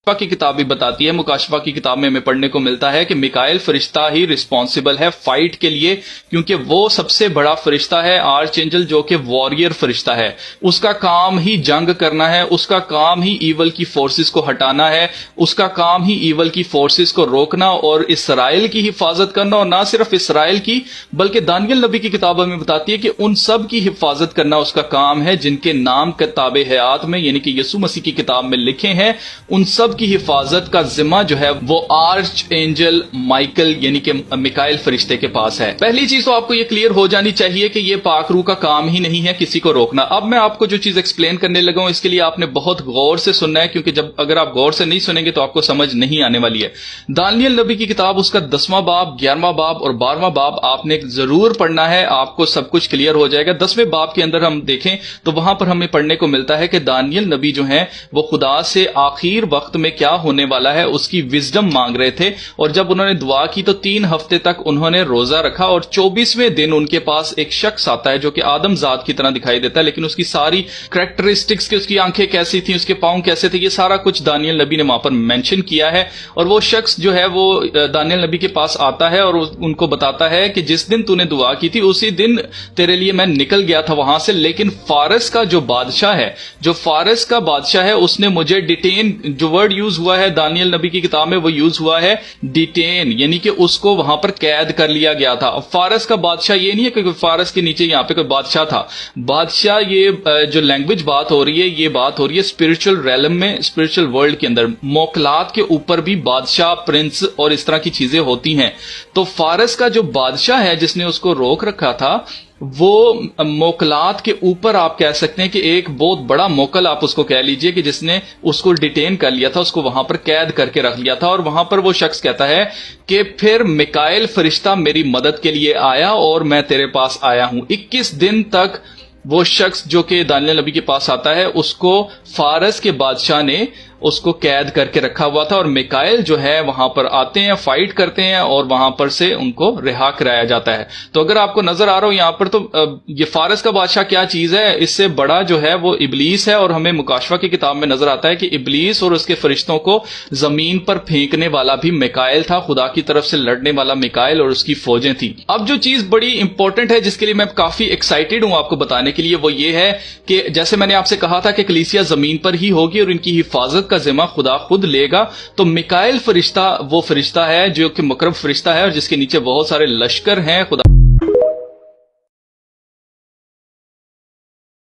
की किताब भी बताती है, मुकाशफा की किताब में हमें पढ़ने को मिलता है कि मिकाइल फरिश्ता ही रिस्पॉन्सिबल है फाइट के लिए, क्योंकि वो सबसे बड़ा फरिश्ता है, आर्च एंजल, जो कि वॉरियर फरिश्ता है। उसका काम ही जंग करना है, उसका काम ही ईवल की फोर्सेस को हटाना है, उसका काम ही ईवल की फोर्सेस को रोकना और इसराइल की हिफाजत करना। और ना सिर्फ इसराइल की, बल्कि दानियल नबी की किताब हमें बताती है कि उन सब की हिफाजत करना उसका काम है जिनके नाम किताब हयात में यानी कि यसू मसीह की किताब में लिखे हैं। उन सब की हिफाजत का जिम्मा जो है वो आर्च एंजल माइकल यानी कि मिकाइल फरिश्ते के पास है। पहली चीज तो आपको ये क्लियर हो जानी चाहिए कि ये पाक रूह का काम ही नहीं है किसी को रोकना। अब मैं आपको जो चीज एक्सप्लेन करने लगा हूं इसके लिए आपने बहुत गौर से सुनना है, क्योंकि अगर आप गौर से नहीं सुनेंगे तो आपको समझ नहीं आने वाली है। दानियल नबी की किताब उसका 10वां बाब, 11वां बाब और 12वां बाब आपने जरूर पढ़ना है, आपको सब कुछ क्लियर हो जाएगा। 10वें बाब के अंदर हम देखें तो वहां पर हमें पढ़ने को मिलता है कि दानियल नबी जो है वो खुदा से आखिर वक्त में क्या होने वाला है उसकी विजडम मांग रहे थे। और जब उन्होंने दुआ की तो 3 हफ्ते तक उन्होंने रोजा रखा और 24वें दिन उनके पास एक शख्स आता है जो कि आदम जात की तरह दिखाई देता है, लेकिन उसकी सारी कैरेक्टरिस्टिक्स की, उसकी आंखें कैसी थी, उसके पांव कैसे थे, ये सारा कुछ दानियल नबी ने वहां पर मेंशन किया है। और वो शख्स जो है वो दानियल नबी के पास आता है और उनको बताता है कि जिस दिन तूने दुआ की थी उसी दिन तेरे लिए मैं निकल गया था वहां से, लेकिन फारस का जो बादशाह है, जो फारस का बादशाह है, उसने मुझे डिटेन, जो वर्ड यूज हुआ है दानियल नबी की किताब में वो यूज हुआ है डिटेन, यानी कि उसको वहां पर कैद कर लिया गया था। अब फारस का बादशाह ये नहीं है कि फारस के नीचे यहां पे कोई बादशाह था। बादशाह ये जो लैंग्वेज बात हो रही है, ये बात हो रही है स्पिरिचुअल रैलम में, स्पिरिचुअल वर्ल्ड के अंदर। मोकलात के ऊपर भी बादशाह, प्रिंस और इस तरह की चीजें होती हैं। तो फारस का जो बादशाह है जिसने उसको रोक रखा था, वो मोकलात के ऊपर आप कह सकते हैं कि एक बहुत बड़ा मोकल आप उसको कह लीजिए कि जिसने उसको डिटेन कर लिया था, उसको वहां पर कैद करके रख लिया था। और वहां पर वो शख्स कहता है कि फिर मिकाइल फरिश्ता मेरी मदद के लिए आया और मैं तेरे पास आया हूं। 21 दिन तक वो शख्स जो कि दानियल नबी के पास आता है उसको फारस के बादशाह ने उसको कैद करके रखा हुआ था। और मिकाइल जो है वहां पर आते हैं, फाइट करते हैं और वहां पर से उनको रिहा कराया जाता है। तो अगर आपको नजर आ रहा हो यहां पर तो ये फारस का बादशाह क्या चीज है, इससे बड़ा जो है वो इबलीस है। और हमें मुकाशफा की किताब में नजर आता है कि इबलीस और उसके फरिश्तों को जमीन पर फेंकने वाला भी मिकाइल था, खुदा की तरफ से लड़ने वाला मिकाइल और उसकी फौजें थी। अब जो चीज बड़ी इंपॉर्टेंट है जिसके लिए मैं काफी एक्साइटेड हूं आपको बताने के लिए, वो ये है कि जैसे मैंने आपसे कहा था कि कलीसिया जमीन पर ही होगी और इनकी हिफाजत का जिम्मा खुदा खुद लेगा। तो मिकाइल फरिश्ता वो फरिश्ता है जो कि मुकर्रब फरिश्ता है और जिसके नीचे बहुत सारे लश्कर हैं खुदा